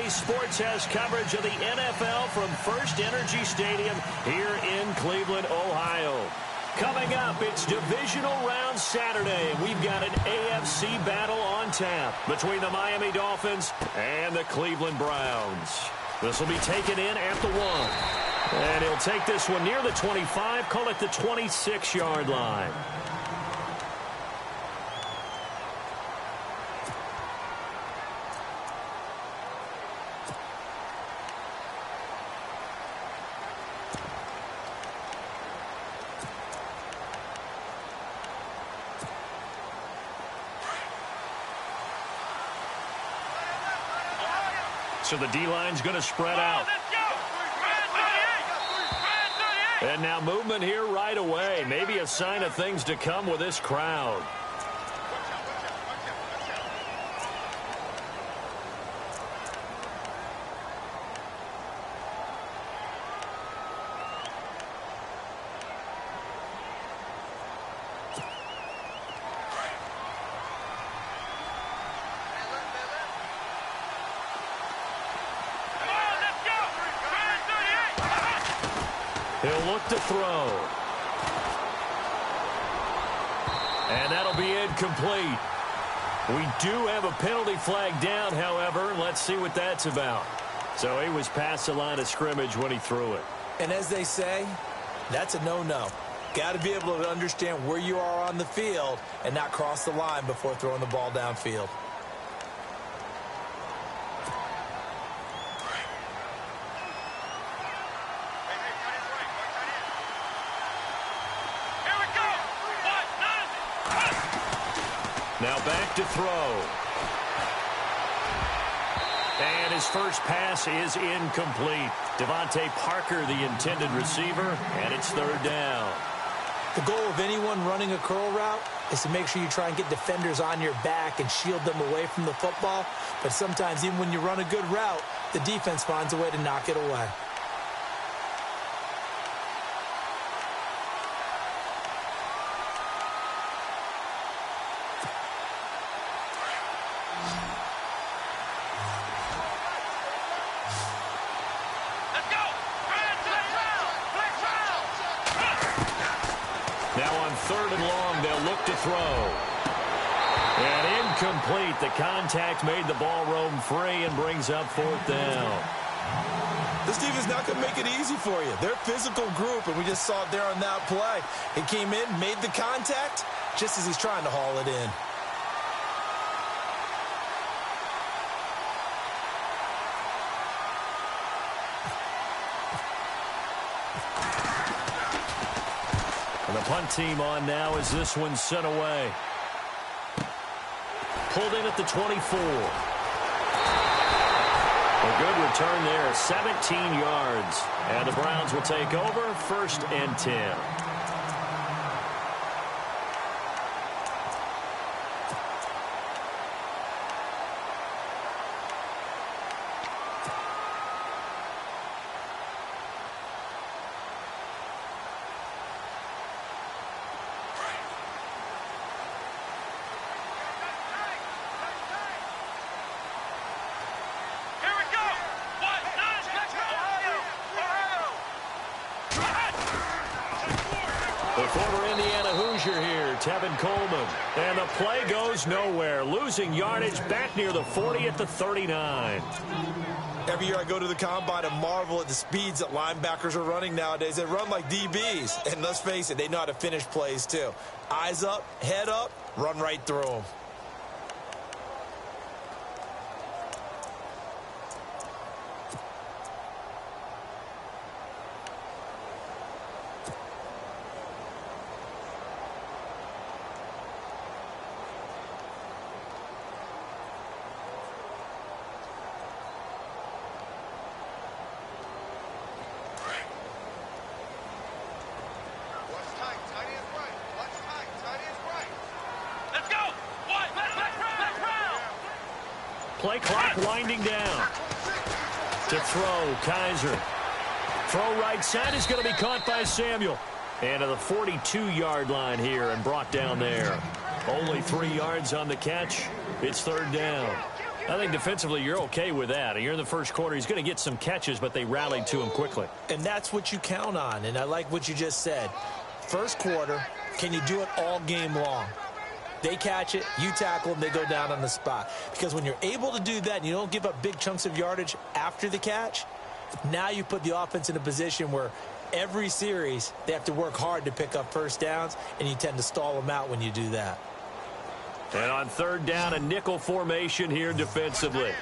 Sports has coverage of the NFL from First Energy Stadium here in Cleveland, Ohio. Coming up, it's Divisional Round Saturday. We've got an AFC battle on tap between the Miami Dolphins and the Cleveland Browns. This will be taken in at the 1. And he'll take this one near the 25, call it the 26-yard line. So the D-line's going to spread out. And now movement here right away. Maybe a sign of things to come with this crowd. He'll look to throw. And that'll be incomplete. We do have a penalty flag down, however. Let's see what that's about. So he was past the line of scrimmage when he threw it. And as they say, that's a no-no. Got to be able to understand where you are on the field and not cross the line before throwing the ball downfield. Now back to throw. And his first pass is incomplete. Devontae Parker, the intended receiver, and it's third down. The goal of anyone running a curl route is to make sure you try and get defenders on your back and shield them away from the football. But sometimes even when you run a good route, the defense finds a way to knock it away. Third and long, they'll look to throw. And incomplete. The contact made the ball roam free and brings up fourth down. This defense not going to make it easy for you. They're a physical group, and we just saw it there on that play. He came in, made the contact, just as he's trying to haul it in. The punt team on now as this one's sent away. Pulled in at the 24. A good return there, 17 yards. And the Browns will take over, 1st and 10. The former Indiana Hoosier here, Tevin Coleman. And the play goes nowhere. Losing yardage back near the 40 at the 39. Every year I go to the combine and marvel at the speeds that linebackers are running nowadays. They run like DBs. And let's face it, they know how to finish plays too. Eyes up, head up, run right through them. Play clock winding down. To throw, Kaiser. Throw right side is going to be caught by Samuel. And to the 42-yard line here and brought down there. Only 3 yards on the catch. It's third down. I think defensively you're okay with that. You're in the first quarter. He's going to get some catches, but they rallied to him quickly. And that's what you count on, and I like what you just said. First quarter, can you do it all game long? They catch it, you tackle them, they go down on the spot. Because when you're able to do that and you don't give up big chunks of yardage after the catch, now you put the offense in a position where every series they have to work hard to pick up first downs, and you tend to stall them out when you do that. And on third down, a nickel formation here defensively.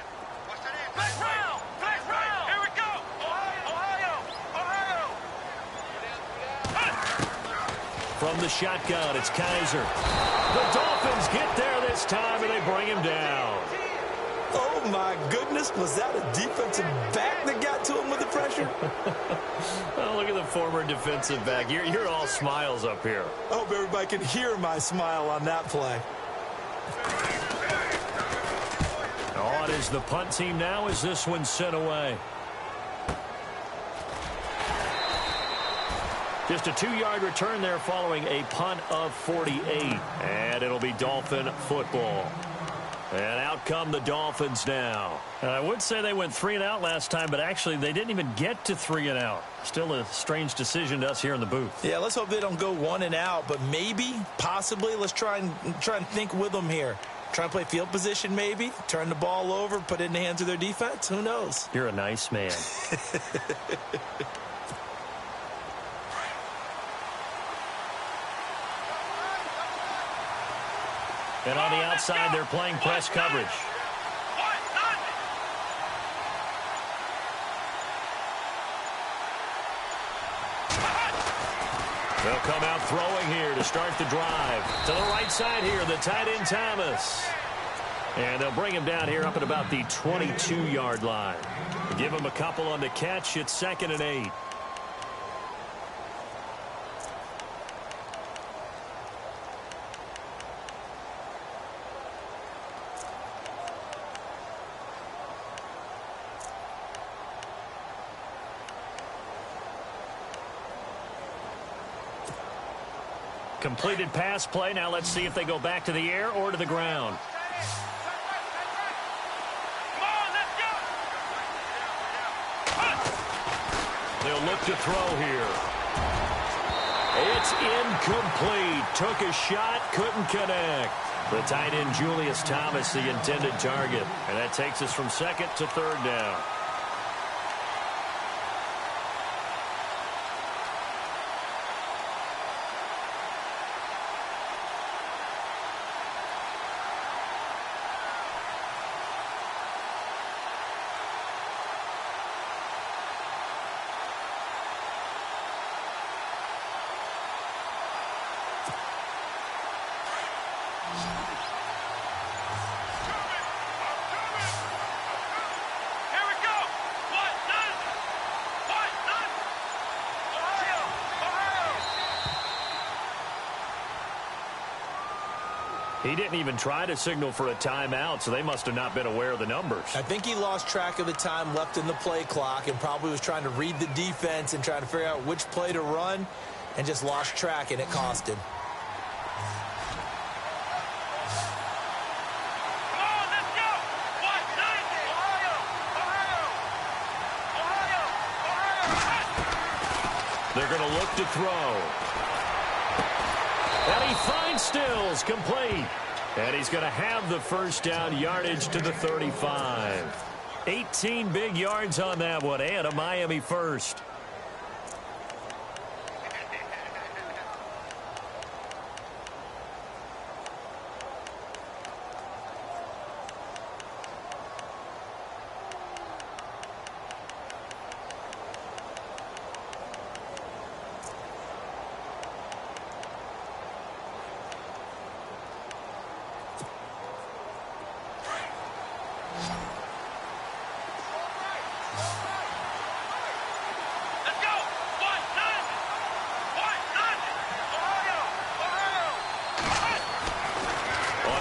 From the shotgun, it's Kaiser. The Dolphins get there this time, and they bring him down. Oh, my goodness. Was that a defensive back that got to him with the pressure? Oh, look at the former defensive back. You're all smiles up here. I hope everybody can hear my smile on that play. On is the punt team now as this one's sent away. Just a 2-yard return there following a punt of 48. And it'll be Dolphin football. And out come the Dolphins now. I would say they went 3 and out last time, but actually they didn't even get to 3 and out. Still a strange decision to us here in the booth. Yeah, let's hope they don't go 1 and out, but maybe, possibly, let's try and think with them here. Try and play field position maybe, turn the ball over, put it in the hands of their defense. Who knows? You're a nice man. And on the outside, they're playing press coverage. They'll come out throwing here to start the drive. To the right side here, the tight end Thomas. And they'll bring him down here up at about the 22-yard line. Give him a couple on the catch. It's 2nd and 8. Completed pass play. Now let's see if they go back to the air or to the ground. They'll look to throw here. It's incomplete. Took a shot, couldn't connect. The tight end Julius Thomas, the intended target. And that takes us from 2nd to 3rd down. He didn't even try to signal for a timeout, so they must have not been aware of the numbers. I think he lost track of the time left in the play clock and probably was trying to read the defense and trying to figure out which play to run and just lost track, and it cost him. They're going to look to throw. And he finds Stills, complete. And he's going to have the first down, yardage to the 35. 18 big yards on that one, and a Miami first.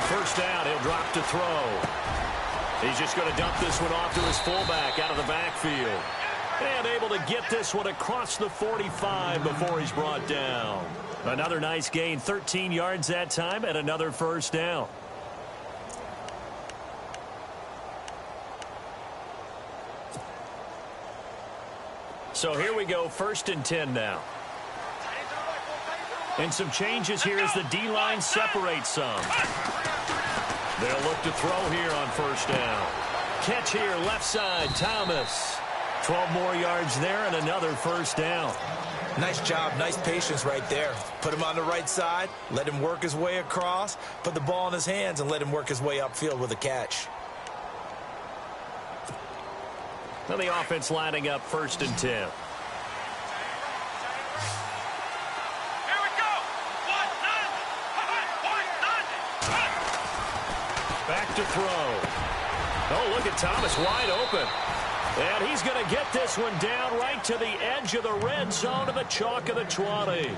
First down, he'll drop to throw. He's just going to dump this one off to his fullback out of the backfield. And able to get this one across the 45 before he's brought down. Another nice gain, 13 yards that time, and another first down. So here we go, 1st and 10 now. And some changes here as the D-line separates some. They'll look to throw here on 1st down. Catch here, left side, Thomas. 12 more yards there and another 1st down. Nice job, nice patience right there. Put him on the right side, let him work his way across, put the ball in his hands, and let him work his way upfield with a catch. Now the offense lining up 1st and 10. Back to throw. Oh, look at Thomas wide open. And he's going to get this one down right to the edge of the red zone of the chalk of the 20.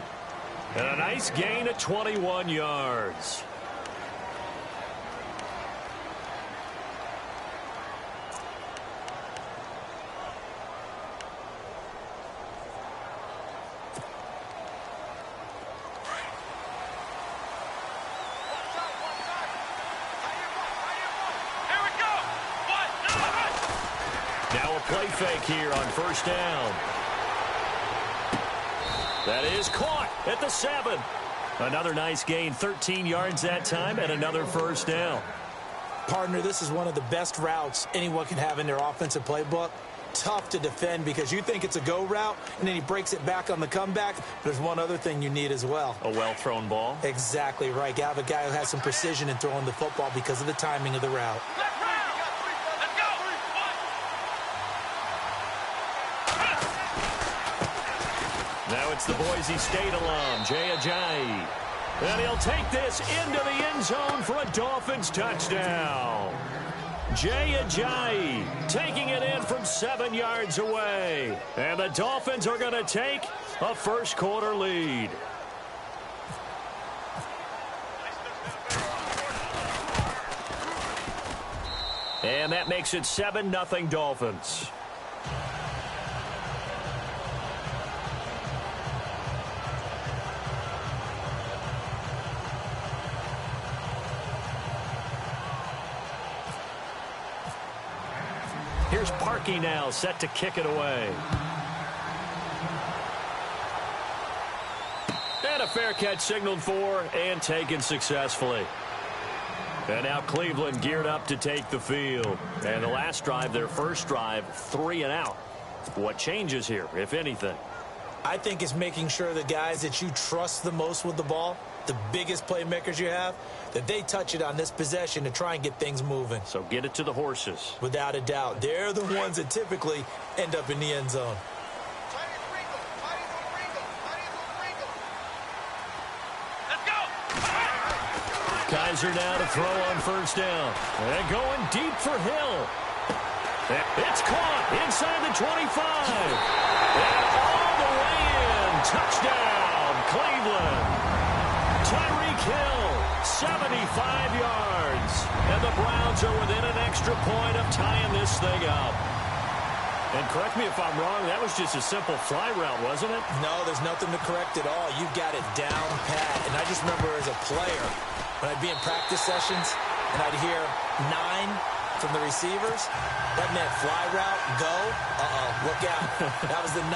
And a nice gain of 21 yards. Now a play fake here on 1st down. That is caught at the 7. Another nice gain, 13 yards that time, and another 1st down. Partner, this is one of the best routes anyone can have in their offensive playbook. Tough to defend because you think it's a go route, and then he breaks it back on the comeback. There's one other thing you need as well. A well-thrown ball? Exactly right. You have a guy who has some precision in throwing the football because of the timing of the route. Now it's the Boise State alum, Jay Ajayi. And he'll take this into the end zone for a Dolphins touchdown. Jay Ajayi taking it in from 7 yards away. And the Dolphins are going to take a first-quarter lead. And that makes it 7-0 Dolphins. Here's Parkey now, set to kick it away. And a fair catch signaled for and taken successfully. And now Cleveland geared up to take the field. And the last drive, their first drive, 3 and out. What changes here, if anything? I think it's making sure the guys that you trust the most with the ball, the biggest playmakers you have, that they touch it on this possession to try and get things moving. So get it to the horses. Without a doubt. They're the ones that typically end up in the end zone. Kaiser now to throw on 1st down. And going deep for Hill. It's caught inside the 25. And all the way in. Touchdown, Cleveland. Tyreek Hill, 75 yards. And the Browns are within an extra point of tying this thing up. And correct me if I'm wrong, that was just a simple fly route, wasn't it? No, there's nothing to correct at all. You've got it down pat. And I just remember as a player, when I'd be in practice sessions and I'd hear 9 from the receivers, that meant fly route, go, look out. That was the 9,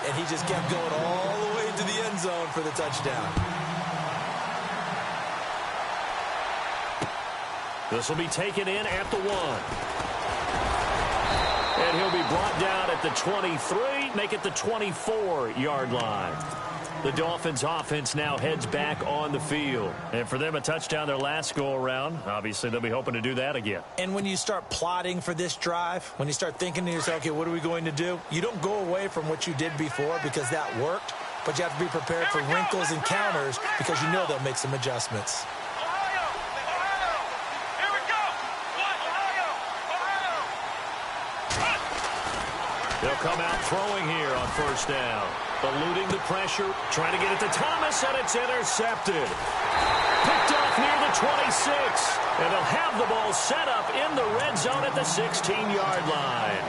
and he just kept going all the way to the end zone for the touchdown. This will be taken in at the 1. And he'll be brought down at the 23, make it the 24-yard line. The Dolphins offense now heads back on the field. And for them, a touchdown their last go-around. Obviously, they'll be hoping to do that again. And when you start plotting for this drive, when you start thinking to yourself, okay, what are we going to do? You don't go away from what you did before because that worked, but you have to be prepared for wrinkles and counters because you know they'll make some adjustments. They'll come out throwing here on 1st down. Eluding the pressure, trying to get it to Thomas, and it's intercepted. Picked off near the 26. And they'll have the ball set up in the red zone at the 16-yard line.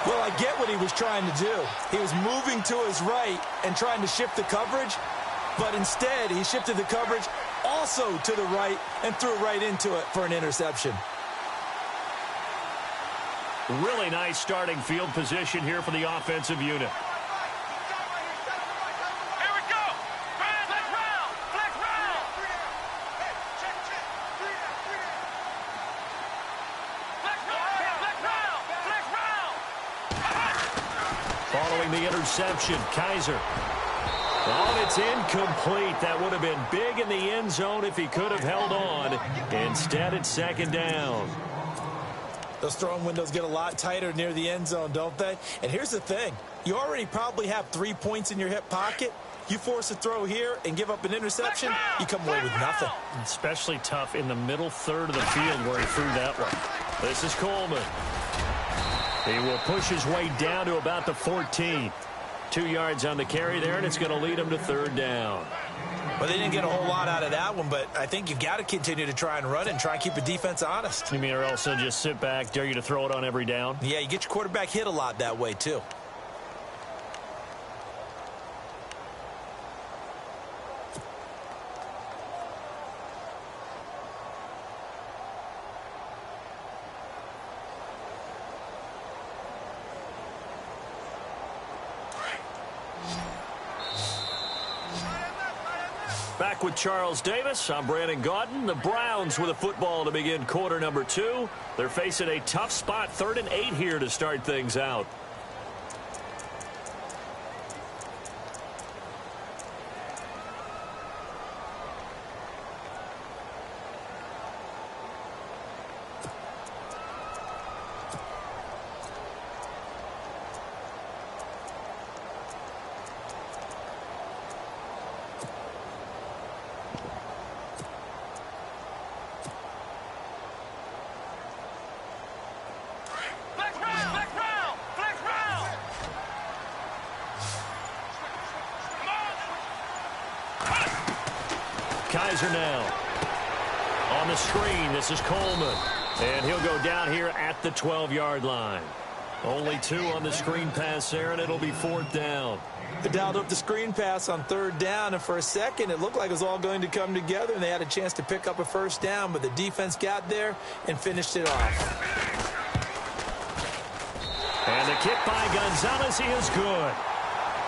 Well, I get what he was trying to do. He was moving to his right and trying to shift the coverage, but instead he shifted the coverage also to the right and threw right into it for an interception. Really nice starting field position here for the offensive unit. Following the interception, Kaiser. Oh, it's incomplete. That would have been big in the end zone if he could have held on. Instead, it's second down. Those throwing windows get a lot tighter near the end zone, don't they? And here's the thing. You already probably have 3 points in your hip pocket. You force a throw here and give up an interception, you come away with nothing. Especially tough in the middle third of the field where he threw that one. This is Coleman. He will push his way down to about the 14. 2 yards on the carry there, and it's going to lead him to third down. Well, they didn't get a whole lot out of that one, but I think you've got to continue to try and run it and try and keep the defense honest. You mean or else they'll just sit back, dare you to throw it on every down? Yeah, you get your quarterback hit a lot that way, too. Back with Charles Davis, I'm Brandon Gaudin. The Browns with a football to begin quarter number 2. They're facing a tough spot, 3rd and 8 here to start things out. Kaiser now. On the screen, this is Coleman. And he'll go down here at the 12-yard line. Only 2 on the screen pass there, and it'll be 4th down. They dialed up the screen pass on 3rd down, and for a second, it looked like it was all going to come together, and they had a chance to pick up a 1st down, but the defense got there and finished it off. And the kick by Gonzalez, he is good.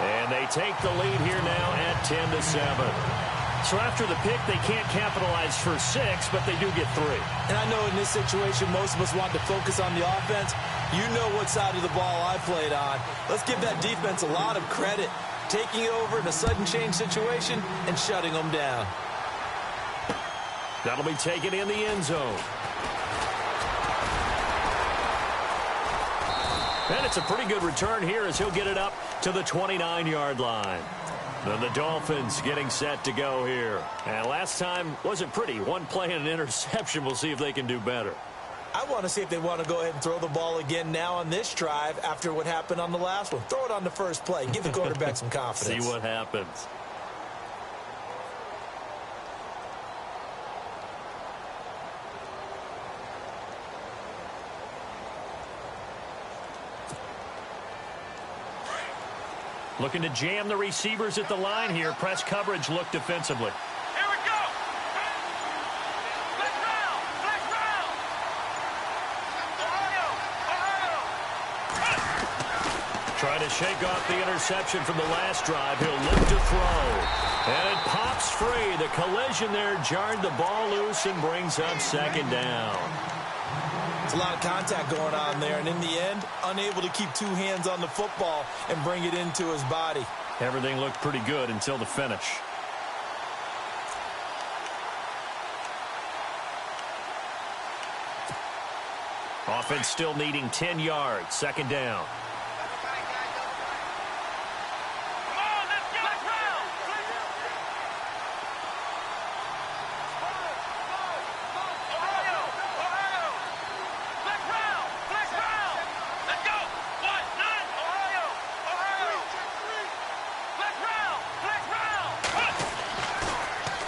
And they take the lead here now at 10-7. So after the pick, they can't capitalize for 6, but they do get 3. And I know in this situation, most of us want to focus on the offense. You know what side of the ball I played on. Let's give that defense a lot of credit, taking it over in a sudden change situation and shutting them down. That'll be taken in the end zone. And it's a pretty good return here as he'll get it up to the 29-yard line. And the Dolphins getting set to go here. And last time wasn't pretty. One play and an interception. We'll see if they can do better. I want to see if they want to go ahead and throw the ball again now on this drive after what happened on the last one. Throw it on the first play. Give the quarterback some confidence. See what happens. Looking to jam the receivers at the line here. Press coverage look defensively. Here we go. Flex round. Flex round. Ohio. Trying to shake off the interception from the last drive. He'll look to throw. And it pops free. The collision there jarred the ball loose and brings up 2nd down. There's a lot of contact going on there, and in the end, unable to keep 2 hands on the football and bring it into his body. Everything looked pretty good until the finish. Offense still needing 10 yards. 2nd down.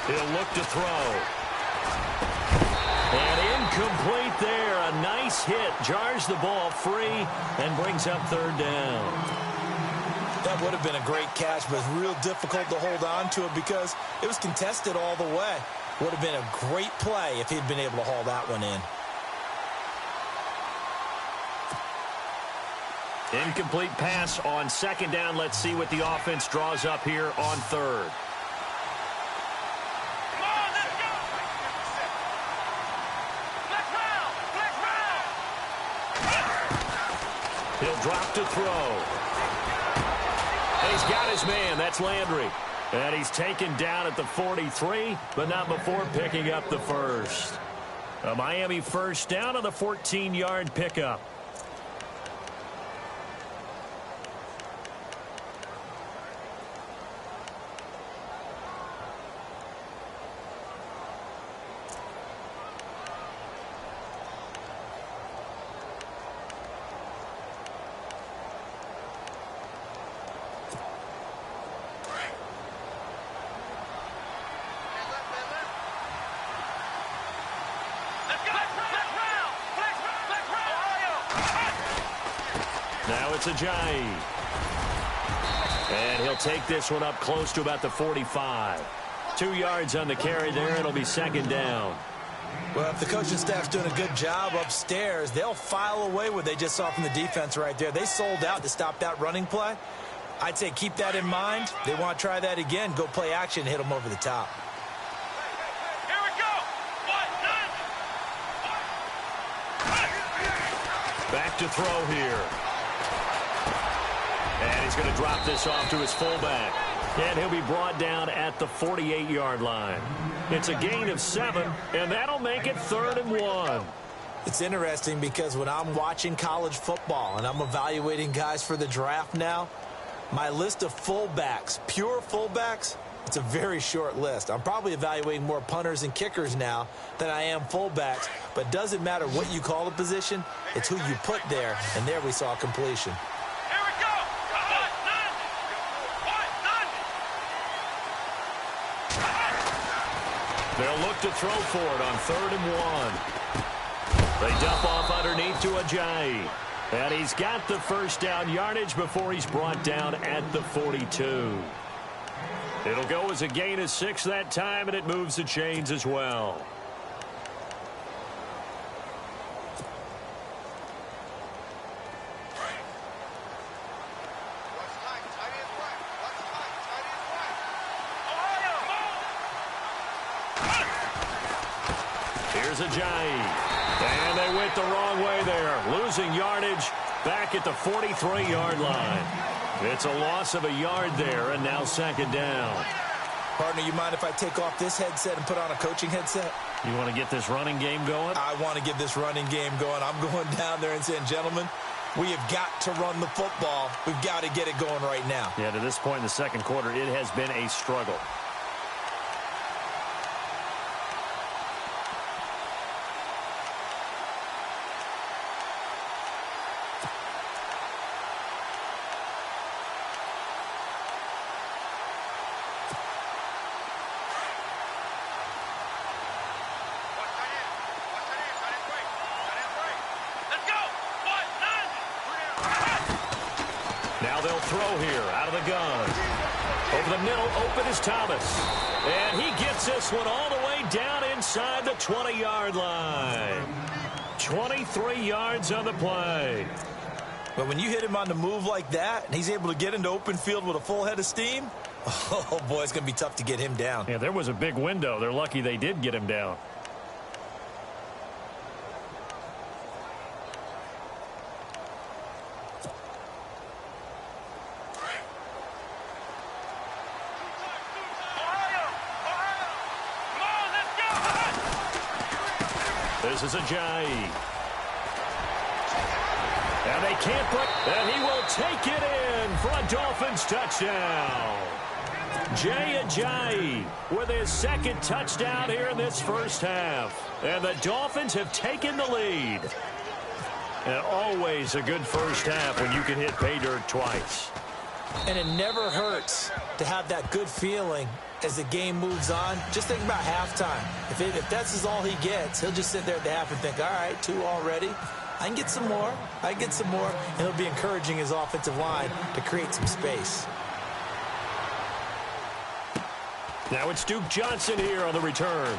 He'll look to throw. And incomplete there. A nice hit. Jars the ball free and brings up 3rd down. That would have been a great catch, but it's real difficult to hold on to it because it was contested all the way. Would have been a great play if he'd been able to haul that one in. Incomplete pass on second down. Let's see what the offense draws up here on third. Come on, let's go. Flex round. He'll drop to throw. He's got his man. That's Landry. And he's taken down at the 43, but not before picking up the first. A Miami first down on the 14-yard pickup. Now it's Ajayi. And he'll take this one up close to about the 45. 2 yards on the carry there. It'll be second down. Well, if the coaching staff's doing a good job upstairs, they'll file away what they just saw from the defense right there. They sold out to stop that running play. I'd say keep that in mind. They want to try that again. Go play action and hit them over the top. Here we go. Back to throw here. And he's going to drop this off to his fullback. And he'll be brought down at the 48-yard line. It's a gain of 7, and that'll make it 3rd and 1. It's interesting because when I'm watching college football and I'm evaluating guys for the draft now, my list of fullbacks, pure fullbacks, it's a very short list. I'm probably evaluating more punters and kickers now than I am fullbacks, but it doesn't matter what you call the position, it's who you put there, and there we saw completion. They'll look to throw for it on 3rd and 1. They dump off underneath to Ajayi. And he's got the first down yardage before he's brought down at the 42. It'll go as a gain of 6 that time, and it moves the chains as well. Here's Ajayi. And they went the wrong way there. Losing yardage back at the 43-yard line. It's a loss of a yard there, and now second down. Partner, you mind if I take off this headset and put on a coaching headset? You want to get this running game going? I want to get this running game going. I'm going down there and saying, gentlemen, we have got to run the football. We've got to get it going right now. Yeah, to this point in the second quarter, it has been a struggle. Now they'll throw here out of the gun. Over the middle, open is Thomas. And he gets this one all the way down inside the 20-yard line. 23 yards on the play. But when you hit him on the move like that, and he's able to get into open field with a full head of steam, oh, boy, it's going to be tough to get him down. Yeah, there was a big window. They're lucky they did get him down. This is Ajayi. And they can't put, and he will take it in for a Dolphins touchdown. Jay Ajayi with his second touchdown here in this first half. And the Dolphins have taken the lead. And always a good first half when you can hit pay dirt twice. And it never hurts to have that good feeling as the game moves on. Just think about halftime. If that's all he gets, he'll just sit there at the half and think, all right, 2 already. I can get some more. I can get some more. And he'll be encouraging his offensive line to create some space. Now it's Duke Johnson here on the return.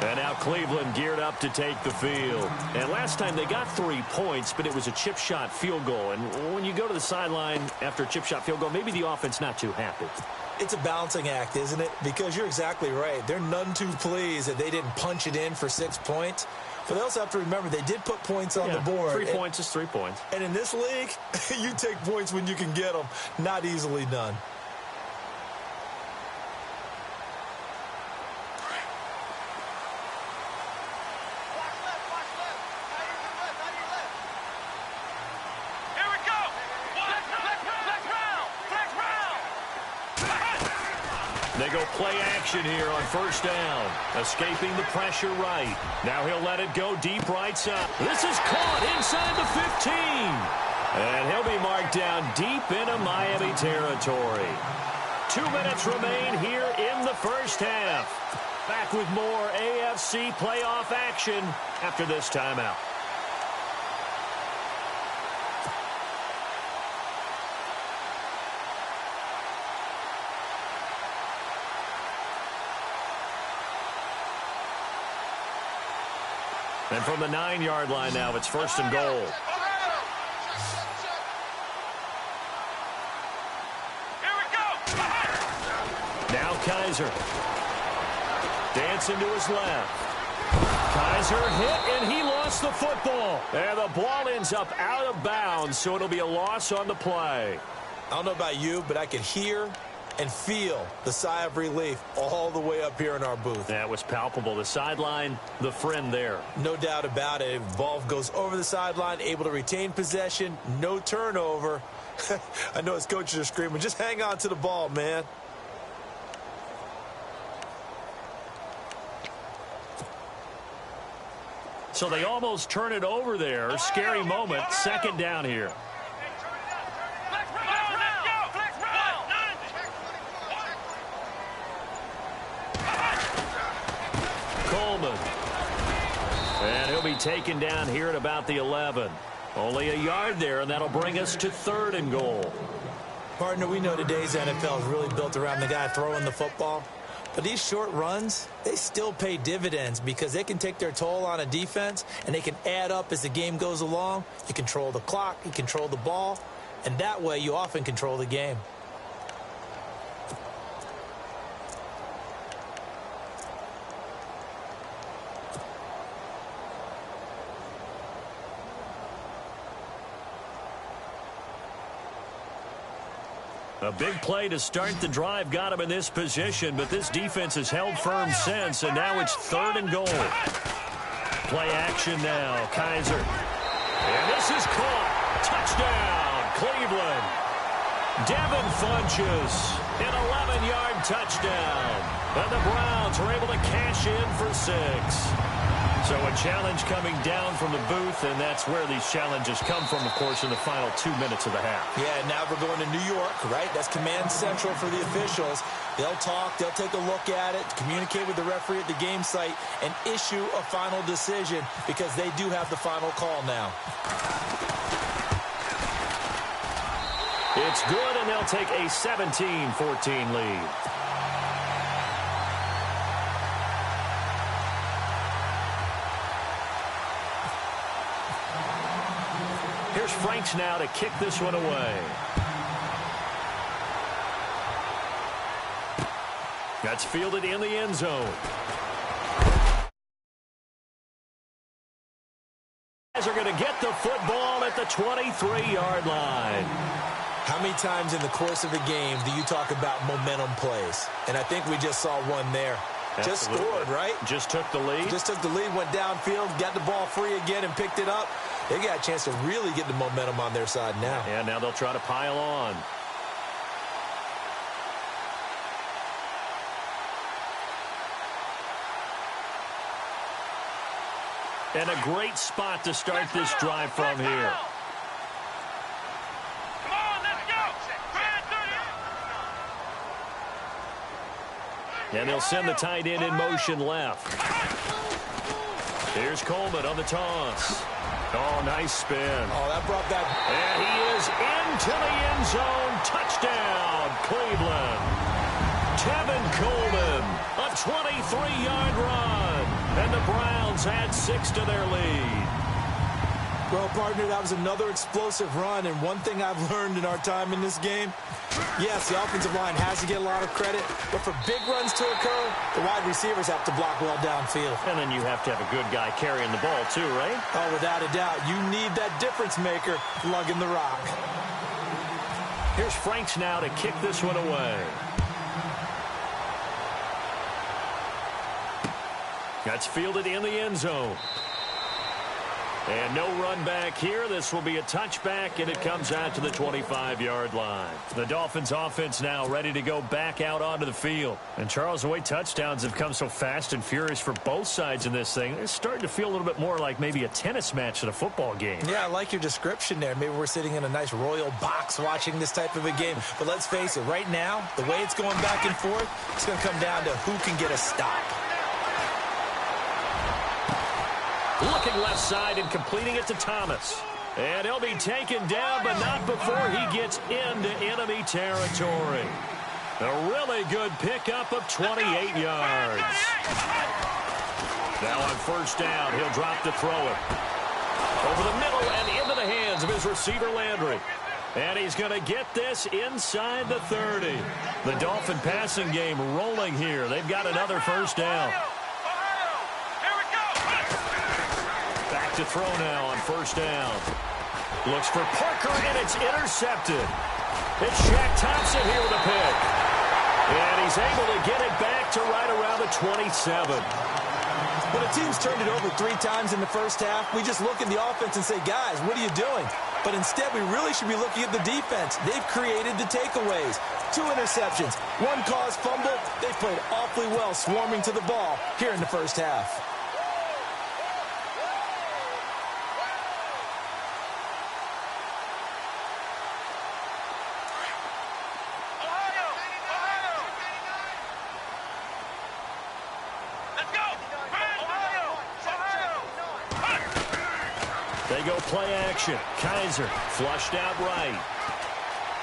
And now Cleveland geared up to take the field. And last time they got 3 points, but it was a chip shot field goal. And when you go to the sideline after a chip shot field goal, maybe the offense not too happy. It's a balancing act, isn't it? Because you're exactly right. They're none too pleased that they didn't punch it in for 6 points. But they also have to remember they did put points on the board. 3 points is 3 points. And in this league, you take points when you can get them. Not easily done. They go play action here on first down. Escaping the pressure right. Now he'll let it go deep right side. This is caught inside the 15. And he'll be marked down deep into Miami territory. 2 minutes remain here in the first half. Back with more AFC playoff action after this timeout. And from the 9-yard line now, it's first and goal. Here we go. Now Kaiser. Dancing to his left. Kaiser hit, and he lost the football. And the ball ends up out of bounds, so it'll be a loss on the play. I don't know about you, but I could hear and feel the sigh of relief all the way up here in our booth. That was palpable. The sideline, the friend there. No doubt about it. Ball goes over the sideline, able to retain possession, no turnover. I know his coaches are screaming, just hang on to the ball, man. So they almost turn it over there. Scary moment. Second down here. Coleman. And he'll be taken down here at about the 11. Only a yard there, and that'll bring us to third and goal. Partner, we know today's NFL is really built around the guy throwing the football. But these short runs, they still pay dividends because they can take their toll on a defense, and they can add up as the game goes along. You control the clock, you control the ball, and that way you often control the game. A big play to start the drive got him in this position, but this defense has held firm since, and now it's third and goal. Play action now, Kaiser. And this is caught. Touchdown, Cleveland. Devin Funches, an 11-yard touchdown. And the Browns are able to cash in for 6. So a challenge coming down from the booth, and that's where these challenges come from, of course, in the final 2 minutes of the half. Yeah, now we're going to New York, right? That's command central for the officials. They'll talk, they'll take a look at it, communicate with the referee at the game site, and issue a final decision because they do have the final call now. It's good, and they'll take a 17-14 lead. Here's Franks now to kick this one away. That's fielded in the end zone. Guys are going to get the football at the 23-yard line. How many times in the course of a game do you talk about momentum plays? And I think we just saw one there. Absolutely. Just scored, right? Just took the lead. Just took the lead, went downfield, got the ball free again, and picked it up. They got a chance to really get the momentum on their side now. And now they'll try to pile on. And a great spot to start this drive from here. Come on, let's go. And they'll send the tight end in motion left. Here's Coleman on the toss. Oh, nice spin. Oh, that brought that. And he is into the end zone. Touchdown, Cleveland. Tevin Coleman, a 23-yard run. And the Browns add 6 to their lead. Well, partner, that was another explosive run, and one thing I've learned in our time in this game, yes, the offensive line has to get a lot of credit, but for big runs to occur, the wide receivers have to block well downfield. And then you have to have a good guy carrying the ball too, right? Oh, without a doubt. You need that difference maker lugging the rock. Here's Franks now to kick this one away. That's fielded in the end zone. And no run back here. This will be a touchback, and it comes out to the 25-yard line. The Dolphins offense now ready to go back out onto the field. And, Charles, the way touchdowns have come so fast and furious for both sides in this thing, it's starting to feel a little bit more like maybe a tennis match than a football game. Yeah, I like your description there. Maybe we're sitting in a nice royal box watching this type of a game. But let's face it, right now, the way it's going back and forth, it's going to come down to who can get a stop. Looking left side and completing it to Thomas. And he'll be taken down, but not before he gets into enemy territory. A really good pickup of 28 yards. Now on first down, he'll drop to throw it. Over the middle and into the hands of his receiver, Landry. And he's going to get this inside the 30. The Dolphin passing game rolling here. They've got another first down. To throw now on first down. Looks for Parker, and it's intercepted. It's Shaq Thompson here with a pick. And he's able to get it back to right around the 27. When a team's turned it over 3 times in the first half, we just look at the offense and say, guys, what are you doing? But instead, we really should be looking at the defense. They've created the takeaways. 2 interceptions, 1 caused fumble. They played awfully well swarming to the ball here in the first half. They go play action. Kaiser flushed out right.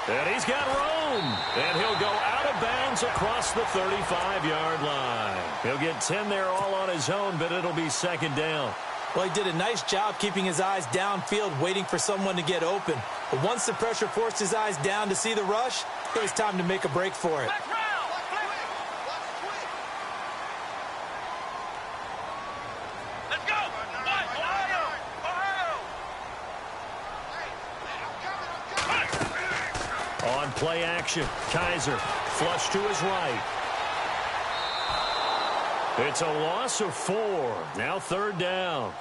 And he's got room. And he'll go out of bounds across the 35-yard line. He'll get 10 there all on his own, but it'll be second down. Well, he did a nice job keeping his eyes downfield, waiting for someone to get open. But once the pressure forced his eyes down to see the rush, it was time to make a break for it. On play action, Kaiser flush to his right. It's a loss of 4. Now third down.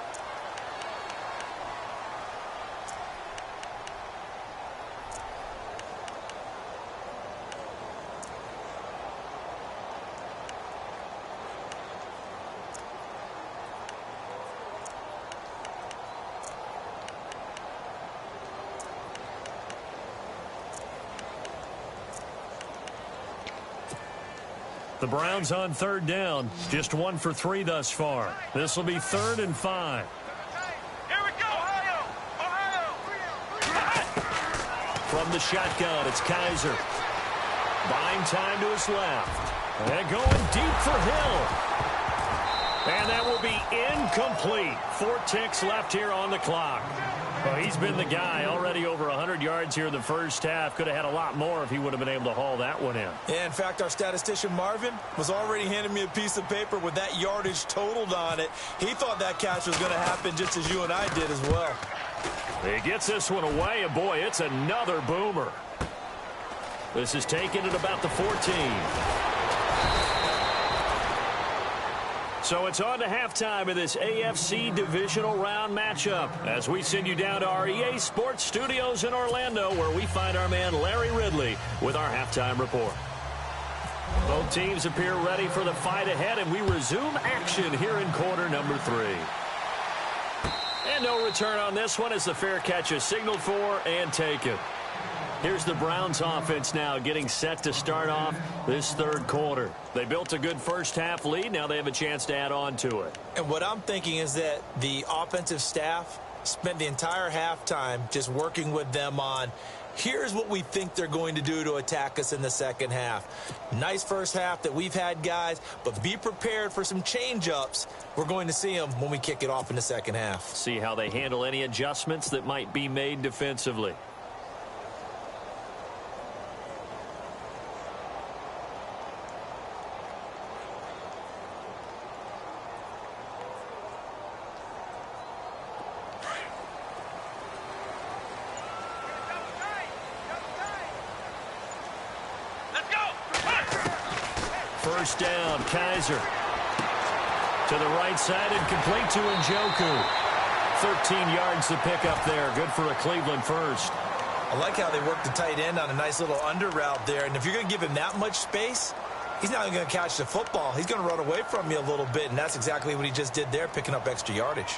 The Browns on third down. Just 1 for 3 thus far. This will be 3rd and 5. Here we go, Ohio! From the shotgun, it's Kaiser. Buying time to his left. And going deep for Hill. And that will be incomplete. 4 ticks left here on the clock. Well, he's been the guy, already over 100 yards here in the first half. Could have had a lot more if he would have been able to haul that one in. Yeah, in fact, our statistician Marvin was already handing me a piece of paper with that yardage totaled on it. He thought that catch was going to happen just as you and I did as well. He gets this one away, and boy, it's another boomer. This is taken at about the 14. So it's on to halftime of this AFC divisional round matchup as we send you down to our EA Sports Studios in Orlando, where we find our man Larry Ridley with our halftime report. Both teams appear ready for the fight ahead, and we resume action here in quarter number 3. And no return on this one as the fair catch is signaled for and taken. Here's the Browns offense now getting set to start off this third quarter. They built a good first half lead. Now they have a chance to add on to it. And what I'm thinking is that the offensive staff spent the entire halftime just working with them on Here's what we think they're going to do to attack us in the second half. Nice first half that we've had, guys, but be prepared for some change-ups. We're going to see them when we kick it off in the second half. See how they handle any adjustments that might be made defensively. First down, Kaiser. To the right side and complete to Njoku. 13 yards to pick up there. Good for a Cleveland first. I like how they work the tight end on a nice little under route there. And if you're going to give him that much space, he's not going to catch the football. He's going to run away from you a little bit, and that's exactly what he just did there, picking up extra yardage.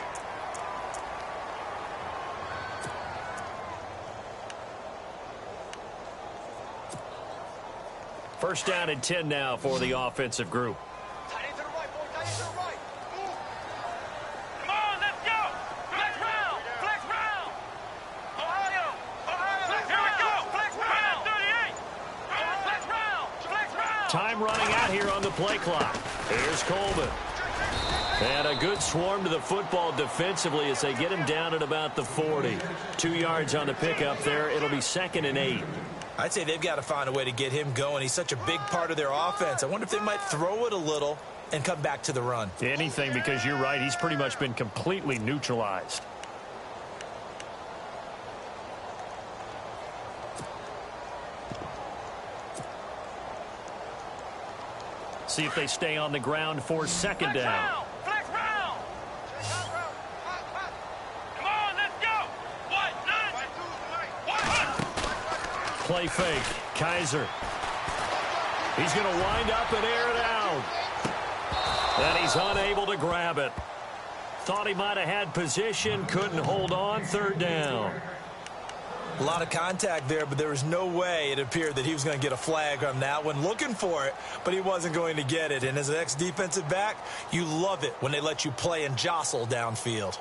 First down and 10 now for the offensive group. Tight end to the right, boy. Tight end to the right. Move. Come on, let's go. Flex round. Flex round. Ohio. Here we go. Flex round. 38. Flex round. Flex round. Time running out here on the play clock. Here's Coleman. And a good swarm to the football defensively as they get him down at about the 40. 2 yards on the pickup there. It'll be 2nd and 8. I'd say they've got to find a way to get him going. He's such a big part of their offense. I wonder if they might throw it a little and come back to the run. Anything, because you're right. He's pretty much been completely neutralized. See if they stay on the ground for second down. Flex round. Come on, let's go. What? Play fake. Kaiser. He's going to wind up and air it out. And he's unable to grab it. Thought he might have had position. Couldn't hold on. Third down. A lot of contact there, but there was no way it appeared that he was going to get a flag on that one. Looking for it, but he wasn't going to get it. And as an ex-defensive back, you love it when they let you play and jostle downfield.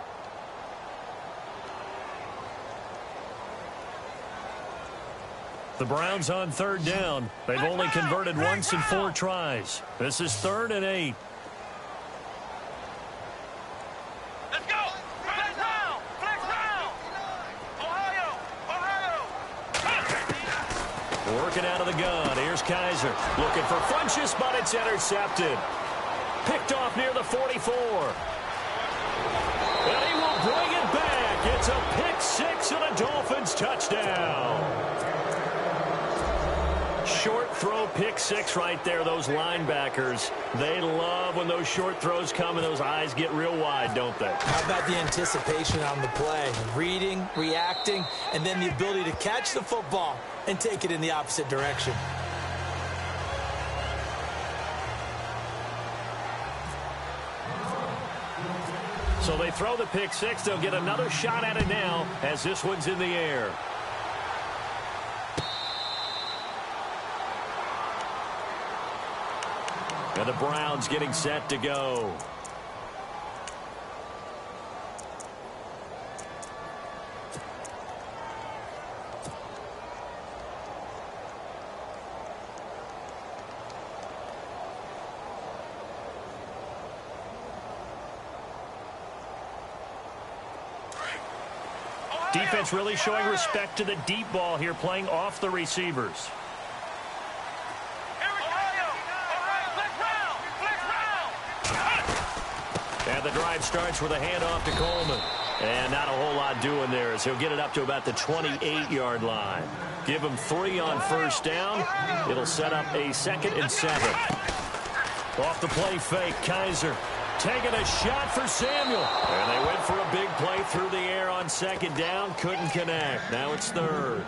The Browns on third down. They've only converted once in 4 tries. This is 3rd and 8. Let's go. Flex round. Flex round. Ohio. Working out of the gun. Here's Kaiser. Looking for Funchess, but it's intercepted. Picked off near the 44. And he will bring it back. It's a pick 6 and a Dolphins touchdown. Short throw, pick 6 right there. Those linebackers, they love when those short throws come and those eyes get real wide, don't they? How about the anticipation on the play? Reading, reacting, and then the ability to catch the football and take it in the opposite direction. So they throw the pick 6. They'll get another shot at it now as this one's in the air. And the Browns getting set to go. Defense really showing respect to the deep ball here, playing off the receivers. And the drive starts with a handoff to Coleman. And not a whole lot doing there as he'll get it up to about the 28-yard line. Give him 3 on first down. It'll set up a 2nd and 7. Off the play fake, Kaiser taking a shot for Samuel. And they went for a big play through the air on 2nd down. Couldn't connect. Now it's 3rd.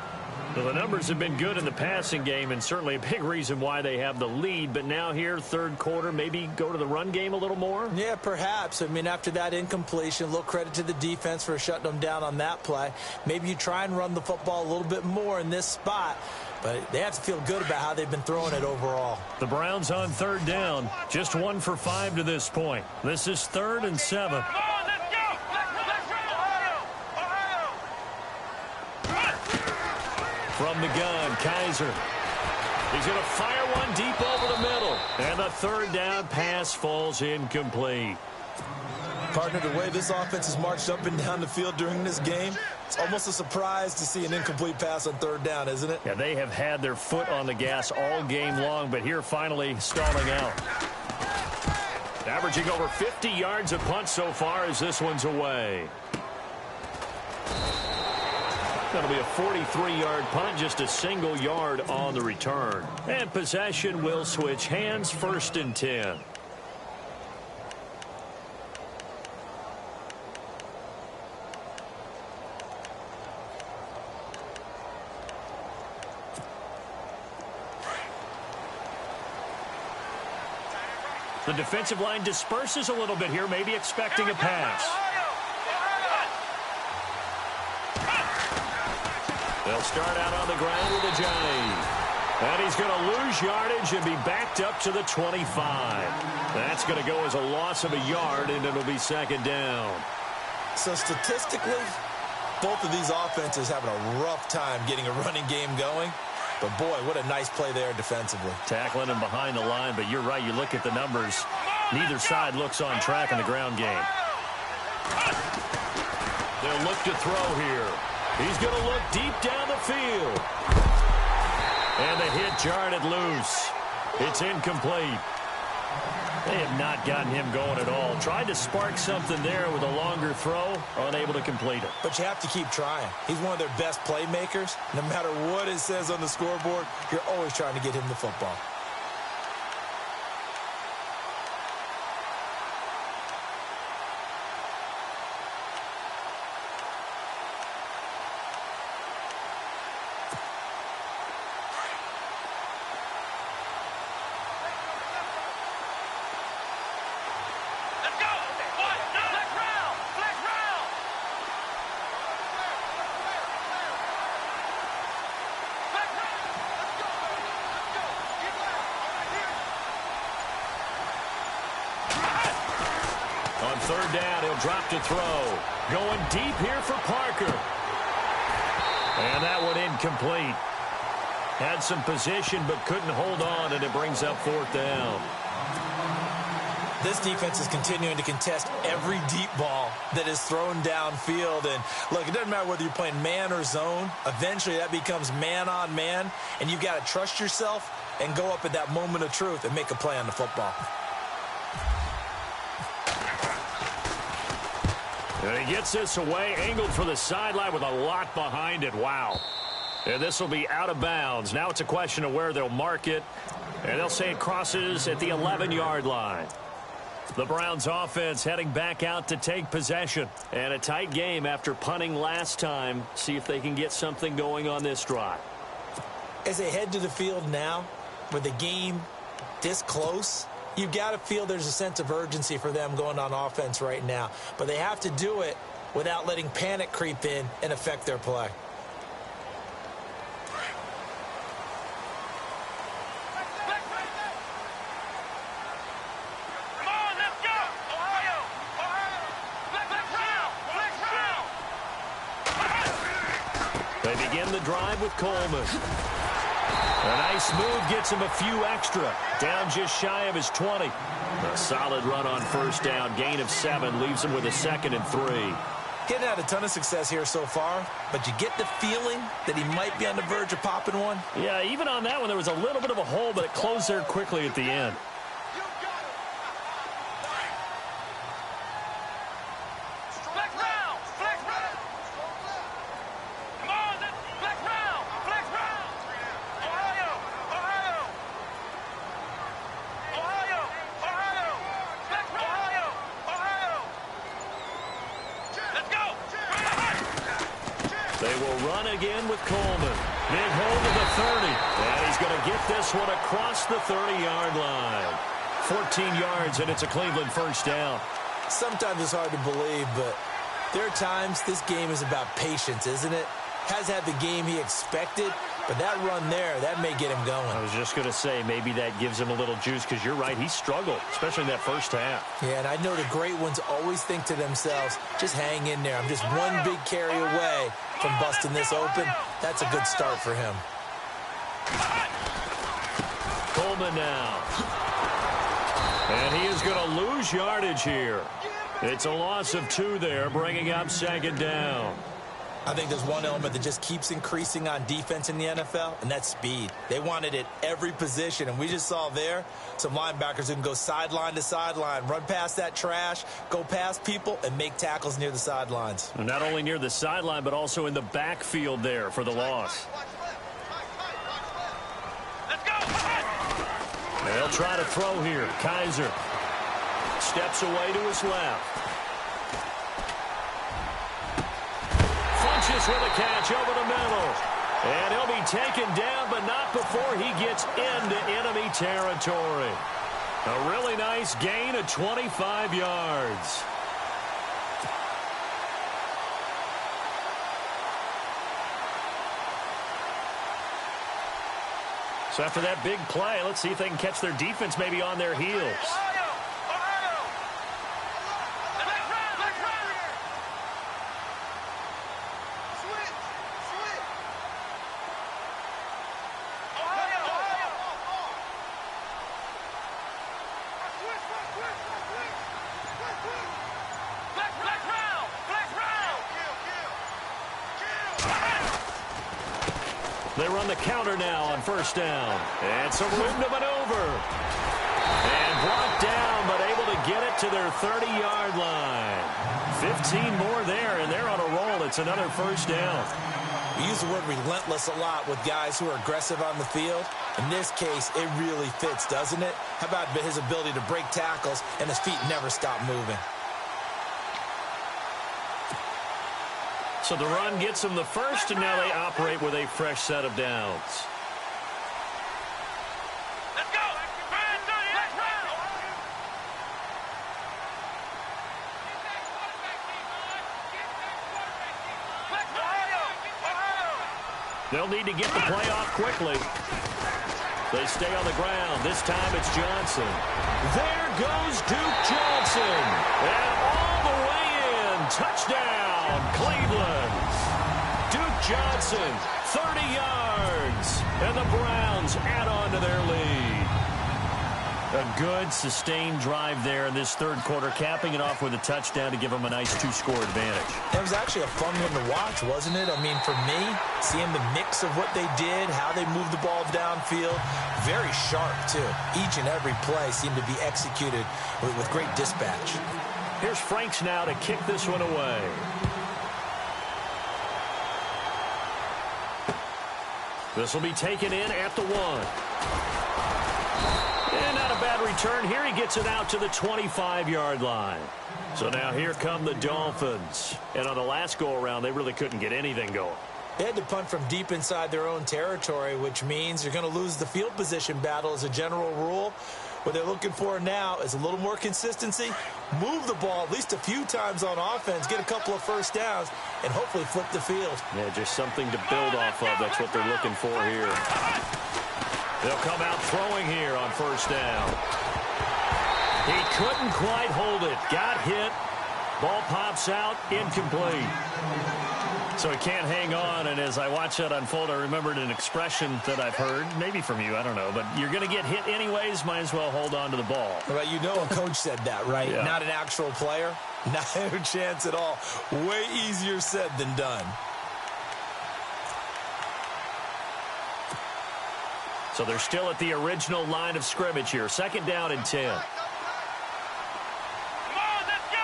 Well, the numbers have been good in the passing game and certainly a big reason why they have the lead. But now here, 3rd quarter, maybe go to the run game a little more? Yeah, perhaps. I mean, after that incompletion, a little credit to the defense for shutting them down on that play. Maybe you try and run the football a little bit more in this spot. But they have to feel good about how they've been throwing it overall. The Browns on 3rd down. Just 1 for 5 to this point. This is 3rd and 7. From the gun, Kaiser. He's going to fire one deep over the middle. And the third down pass falls incomplete. Partner, the way this offense has marched up and down the field during this game, it's almost a surprise to see an incomplete pass on third down, isn't it? Yeah, they have had their foot on the gas all game long, but here finally stalling out. Averaging over 50 yards a punt so far as this one's away. That'll be a 43-yard punt, just a single yard on the return. And possession will switch hands, 1st and 10. The defensive line disperses a little bit here, maybe expecting a pass. They'll start out on the ground with a jive. And he's going to lose yardage and be backed up to the 25. That's going to go as a loss of a yard, and it'll be 2nd down. So statistically, both of these offenses having a rough time getting a running game going. But, boy, what a nice play there defensively. Tackling him behind the line, but you're right. You look at the numbers. Neither side looks on track in the ground game. They'll look to throw here. He's going to look deep down the field. And the hit jarred it loose. It's incomplete. They have not gotten him going at all. Tried to spark something there with a longer throw, unable to complete it. But you have to keep trying. He's one of their best playmakers. No matter what it says on the scoreboard, you're always trying to get him the football. On 3rd down, he'll drop to throw. Going deep here for Parker. And that one incomplete. Had some position but couldn't hold on, and it brings up 4th down. This defense is continuing to contest every deep ball that is thrown downfield. And, look, it doesn't matter whether you're playing man or zone. Eventually, that becomes man on man, and you've got to trust yourself and go up at that moment of truth and make a play on the football. And he gets this away, angled for the sideline with a lot behind it. Wow. And this will be out of bounds. Now it's a question of where they'll mark it. And they'll say it crosses at the 11-yard line. The Browns offense heading back out to take possession. And a tight game after punting last time. See if they can get something going on this drive. As they head to the field now, with the game this close, you've got to feel there's a sense of urgency for them going on offense right now. But they have to do it without letting panic creep in and affect their play. They begin the drive with Coleman. A nice move gets him a few extra. Down just shy of his 20. A solid run on 1st down. Gain of 7 leaves him with a 2nd and 3. He hasn't had a ton of success here so far, but you get the feeling that he might be on the verge of popping one. Yeah, even on that one, there was a little bit of a hole, but it closed there quickly at the end. They will run again with Coleman. Big hole to the 30. And he's going to get this one across the 30-yard line. 14 yards, and it's a Cleveland 1st down. Sometimes it's hard to believe, but there are times this game is about patience, isn't it? Has had the game he expected, But that run there, that may get him going. I was just going to say, maybe that gives him a little juice, because you're right, he struggled, especially in that first half. Yeah, and I know the great ones always think to themselves, just hang in there. I'm just one big carry away from busting this open. That's a good start for him. Coleman now. And he is going to lose yardage here. It's a loss of 2 there, bringing up 2nd down. I think there's one element that just keeps increasing on defense in the NFL, and that's speed. They want it at every position, and we just saw there some linebackers who can go sideline to sideline, run past that trash, go past people, and make tackles near the sidelines. And not only near the sideline, but also in the backfield there for the loss. Let's go. They'll try to throw here. Kaiser steps away to his left. Funches with a catch over the middle. And he'll be taken down, but not before he gets into enemy territory. A really nice gain of 25 yards. So after that big play, let's see if they can catch their defense maybe on their heels. They run the counter now on 1st down. And some room to maneuver. And brought down, but able to get it to their 30-yard line. 15 more there, and they're on a roll. It's another 1st down. We use the word relentless a lot with guys who are aggressive on the field. In this case, it really fits, doesn't it? How about his ability to break tackles and his feet never stop moving? So the run gets them the first, and now they operate with a fresh set of downs. Let's go. They'll need to get the play off quickly. They stay on the ground. This time it's Johnson. There goes Duke Johnson. And all the way in. Touchdown, Cleveland. Duke Johnson, 30 yards. And the Browns add on to their lead. A good, sustained drive there in this 3rd quarter, capping it off with a touchdown to give them a nice 2-score advantage. It was actually a fun one to watch, wasn't it? I mean, for me, seeing the mix of what they did, how they moved the ball downfield, very sharp, too. Each and every play seemed to be executed with great dispatch. Here's Franks now to kick this one away. This will be taken in at the 1. And not a bad return here. He gets it out to the 25-yard line. So now here come the Dolphins. And on the last go-around, they really couldn't get anything going. They had to punt from deep inside their own territory, which means you're going to lose the field position battle as a general rule. What they're looking for now is a little more consistency, move the ball at least a few times on offense, get a couple of 1st downs, and hopefully flip the field. Yeah, just something to build off of. That's what they're looking for here. They'll come out throwing here on 1st down. He couldn't quite hold it. Got hit. Ball pops out. Incomplete. So he can't hang on, and as I watch that unfold, I remembered an expression that I've heard, maybe from you, I don't know, but you're going to get hit anyways, might as well hold on to the ball. Well, you know a coach said that, right? Yeah. Not an actual player. Not a chance at all. Way easier said than done. So they're still at the original line of scrimmage here. 2nd down and 10. Come on, let's go.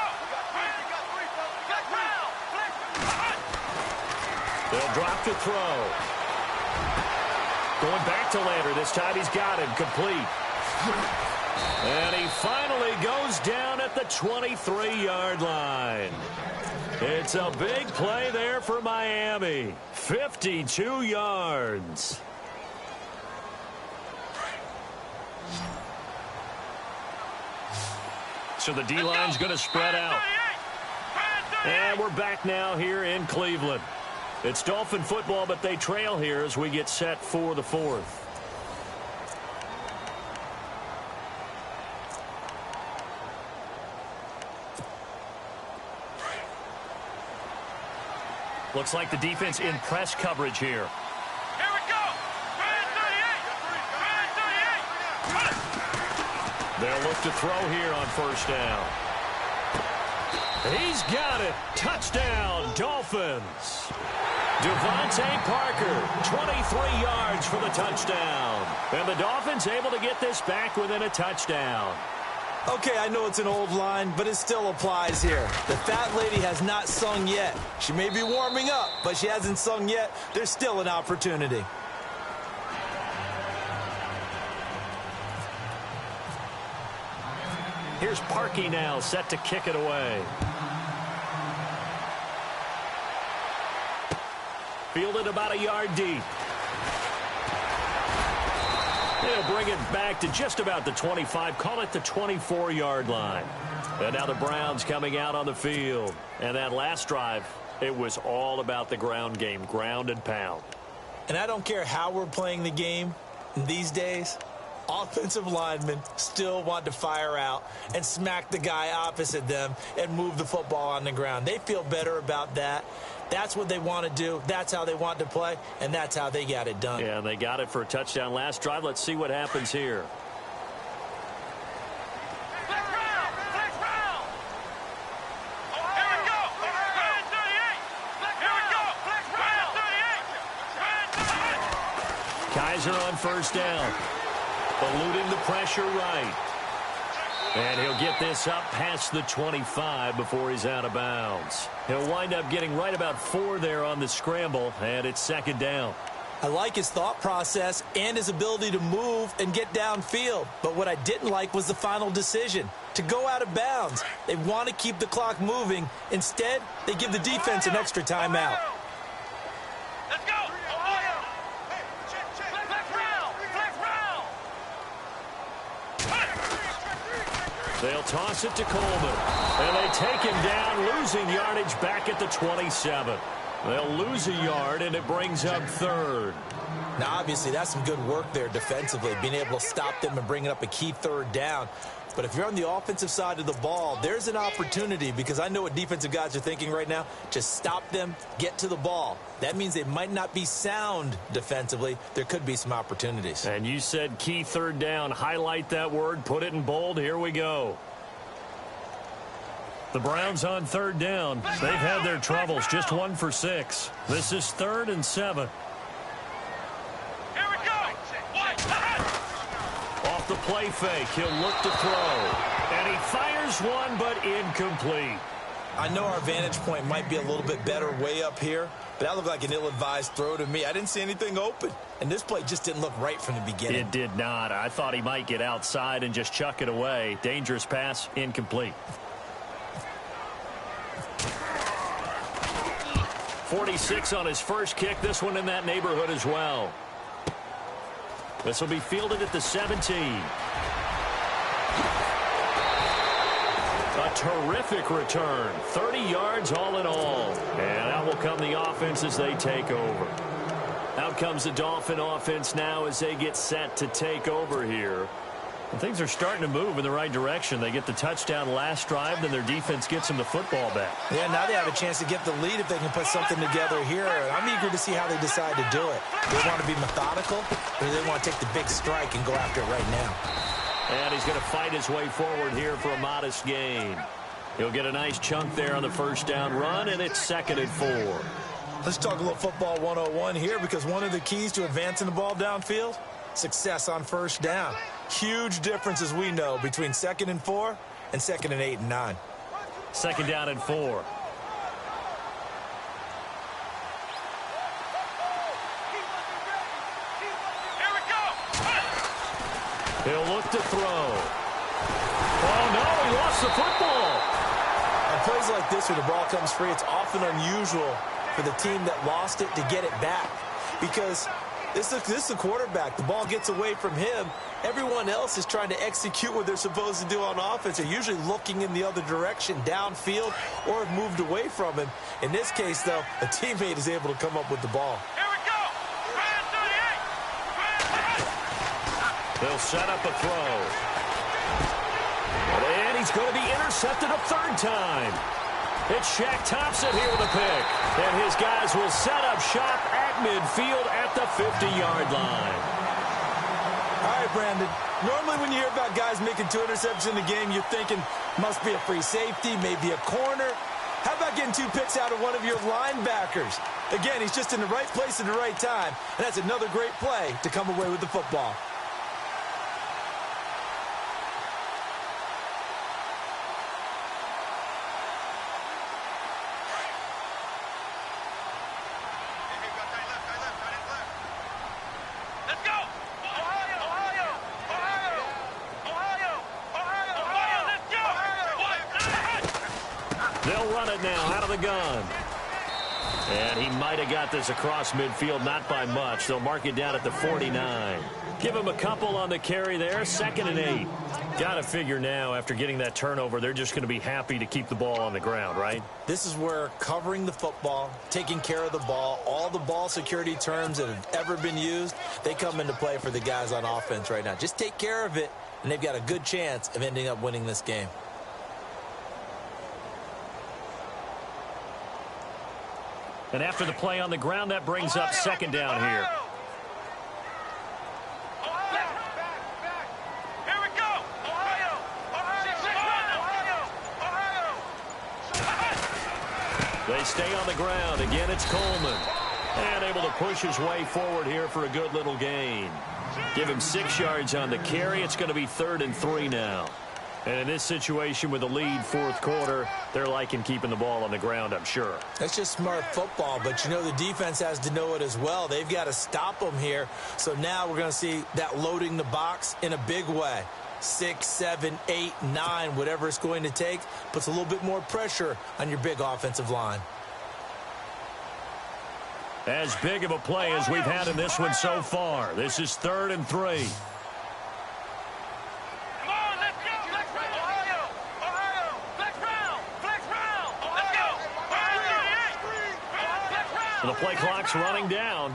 They'll drop to throw. Going back to Lander. This time he's got him complete. And he finally goes down at the 23-yard line. It's a big play there for Miami. 52 yards. So the D-line's going to spread out. And we're back now here in Cleveland. It's Dolphin football, but they trail here as we get set for the fourth. Looks like the defense in press coverage here. Here we go. Man 38. Man 38. They'll look to throw here on first down. He's got it. Touchdown, Dolphins. Devontae Parker, 23 yards for the touchdown. And the Dolphins able to get this back within a touchdown. Okay, I know it's an old line, but it still applies here. The fat lady has not sung yet. She may be warming up, but she hasn't sung yet. There's still an opportunity. Here's Parkey now, set to kick it away. Fielded about a yard deep. They'll bring it back to just about the 25, call it the 24-yard line. And now the Browns coming out on the field. And that last drive, it was all about the ground game, ground and pound. And I don't care how we're playing the game these days, offensive linemen still want to fire out and smack the guy opposite them and move the football on the ground. They feel better about that. That's what they want to do. That's how they want to play, and that's how they got it done. Yeah, and they got it for a touchdown last drive. Let's see what happens here. Flex round. Flex round. Here we go. Man 38. Here we go. Flex round. Man 38. Kaiser on first down. Eluding the pressure right. And he'll get this up past the 25 before he's out of bounds. He'll wind up getting right about 4 there on the scramble, and it's second down. I like his thought process and his ability to move and get downfield. But what I didn't like was the final decision, to go out of bounds. They want to keep the clock moving. Instead, they give the defense an extra timeout. Let's go. Ohio. Flex round. Flex round. They'll toss it to Coleman. And they take him down, losing yardage back at the 27. They'll lose a yard, and it brings up third. Now, obviously, that's some good work there defensively, being able to stop them and bringing up a key third down. But if you're on the offensive side of the ball, there's an opportunity, because I know what defensive guys are thinking right now. Just stop them, get to the ball. That means they might not be sound defensively. There could be some opportunities. And you said key third down. Highlight that word. Put it in bold. Here we go. The Browns on third down. They've had their troubles. Just 1 for 6. This is 3rd and 7. Here we go. Off the play fake, he'll look to throw. And he fires one, but incomplete. I know our vantage point might be a little bit better way up here, but that looked like an ill-advised throw to me. I didn't see anything open, and this play just didn't look right from the beginning. It did not. I thought he might get outside and just chuck it away. Dangerous pass, incomplete. 46 on his first kick. This one in that neighborhood as well. This will be fielded at the 17. A terrific return. 30 yards all in all. And out will come the offense as they take over. Out comes the Dolphin offense now as they get set to take over here. And things are starting to move in the right direction. They get the touchdown last drive, then their defense gets them the football back. Yeah, now they have a chance to get the lead if they can put something together here. I'm eager to see how they decide to do it. They want to be methodical, or do they want to take the big strike and go after it right now? And he's going to fight his way forward here for a modest gain. He'll get a nice chunk there on the first down run, and it's 2nd and 4. Let's talk a little football 101 here, because one of the keys to advancing the ball downfield, success on first down. Huge difference, as we know, between 2nd and 4 and 2nd and 8 and 9. 2nd down and 4. Here we go. He'll look to throw. Oh, no, he lost the football. On plays like this where the ball comes free, it's often unusual for the team that lost it to get it back, because This is the quarterback. The ball gets away from him. Everyone else is trying to execute what they're supposed to do on offense. They're usually looking in the other direction, downfield, or have moved away from him. In this case, though, a teammate is able to come up with the ball. Here we go. Brand 38. They'll set up a throw. And he's going to be intercepted a third time. It's Shaq Thompson here with a pick. And his guys will set up shop at midfield at the 50-yard line. All right, Brandon. Normally when you hear about guys making 2 interceptions in the game, you're thinking must be a free safety, maybe a corner. How about getting 2 picks out of one of your linebackers? Again, he's just in the right place at the right time, and that's another great play to come away with the football. Let's go. Ohio. Let's go. They'll run it now out of the gun. And he might have got this across midfield, not by much. They'll mark it down at the 49. Give him a couple on the carry there, 2nd and 8. Got to figure now, after getting that turnover, they're just going to be happy to keep the ball on the ground, right? This is where covering the football, taking care of the ball, all the ball security terms that have ever been used, they come into play for the guys on offense right now. Just take care of it, and they've got a good chance of ending up winning this game. And after the play on the ground, that brings up 2nd down here. Here we go. Ohio. They stay on the ground. Again, it's Coleman. And able to push his way forward here for a good little gain. Give him 6 yards on the carry. It's going to be 3rd and 3 now. And in this situation with the lead 4th quarter, they're liking keeping the ball on the ground, I'm sure. That's just smart football, but you know the defense has to know it as well. They've got to stop them here. So now we're going to see that loading the box in a big way. 6, 7, 8, 9, whatever it's going to take, puts a little bit more pressure on your big offensive line. As big of a play as we've had in this one so far. This is 3rd and 3. The play clock's running down.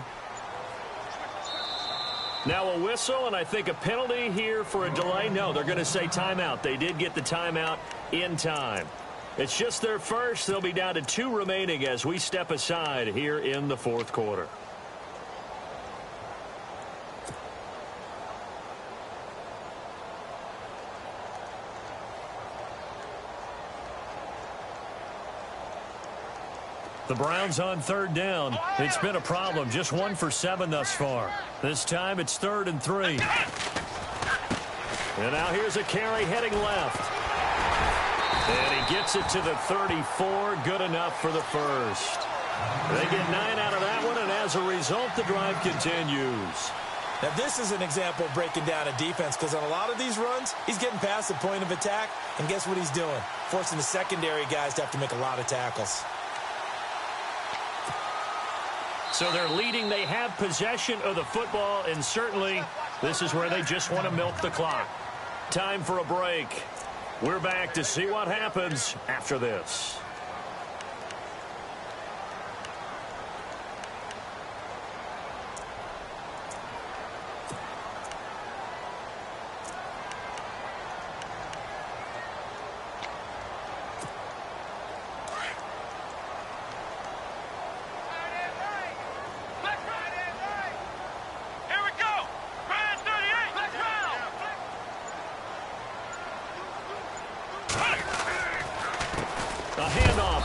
Now a whistle, and I think a penalty here for a delay. No, they're going to say timeout. They did get the timeout in time. It's just their first. They'll be down to 2 remaining as we step aside here in the 4th quarter. The Browns on 3rd down. It's been a problem. Just 1 for 7 thus far. This time it's 3rd and 3. And now here's a carry heading left. And he gets it to the 34. Good enough for the first. They get 9 out of that one, and as a result, the drive continues. Now, this is an example of breaking down a defense, because on a lot of these runs, he's getting past the point of attack, and guess what he's doing? Forcing the secondary guys to have to make a lot of tackles. So they're leading. They have possession of the football, and certainly this is where they just want to milk the clock. Time for a break. We're back to see what happens after this.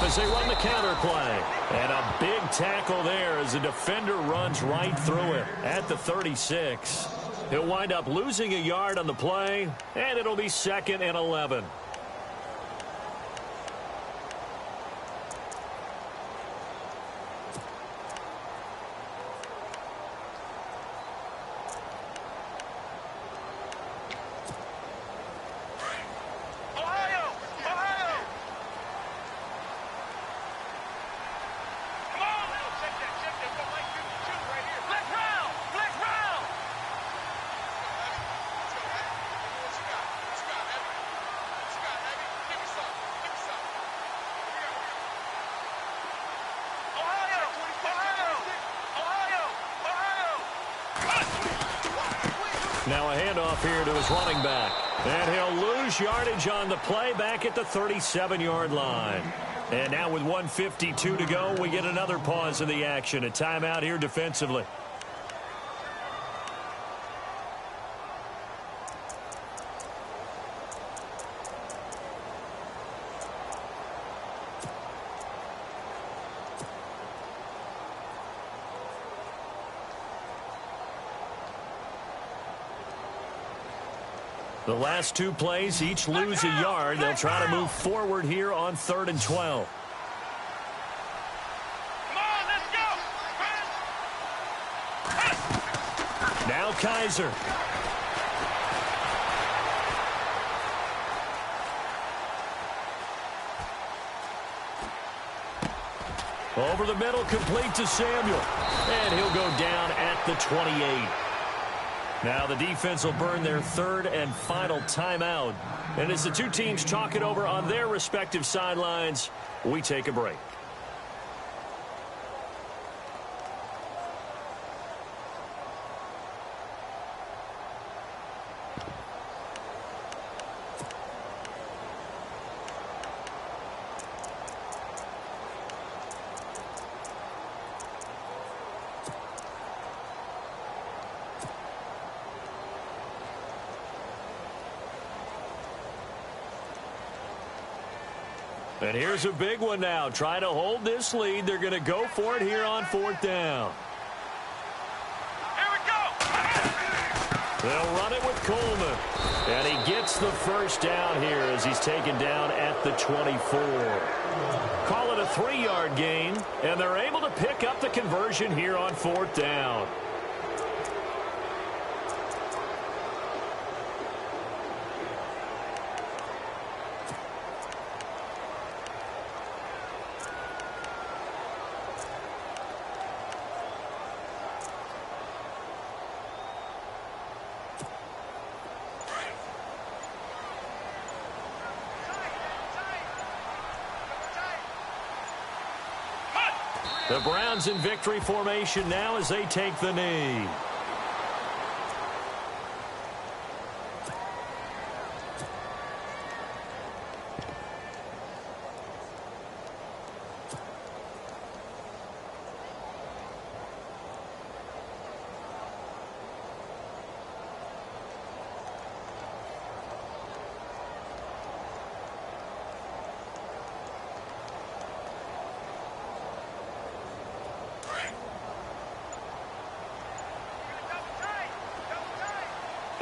As they run the counter play. And a big tackle there as the defender runs right through it at the 36. He'll wind up losing a yard on the play, and it'll be 2nd and 11. Flex Now a handoff here to his running back. And he'll lose yardage on the play back at the 37-yard line. And now with 1:52 to go, we get another pause in the action. A timeout here defensively. The last two plays each lose a yard. They'll try to move forward here on 3rd and 12. Come on, let's go. Now Kaiser. Over the middle, complete to Samuel. And he'll go down at the 28. Now the defense will burn their 3rd and final timeout. And as the two teams talk it over on their respective sidelines, we take a break. And here's a big one now. Trying to hold this lead. They're going to go for it here on 4th down. Here we go. They'll run it with Coleman. And he gets the first down here as he's taken down at the 24. Call it a 3-yard gain. And they're able to pick up the conversion here on 4th down. The Browns in victory formation now as they take the knee.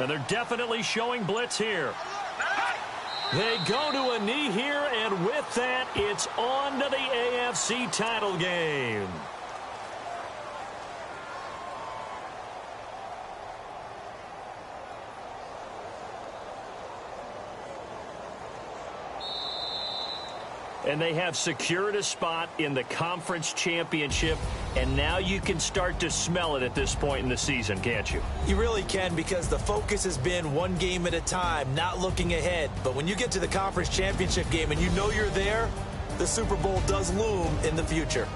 And they're definitely showing blitz here. They go to a knee here, and with that, it's on to the AFC title game. And they have secured a spot in the conference championship, and now you can start to smell it at this point in the season, can't you? You really can, because the focus has been one game at a time, not looking ahead. But when you get to the conference championship game and you know you're there, the Super Bowl does loom in the future.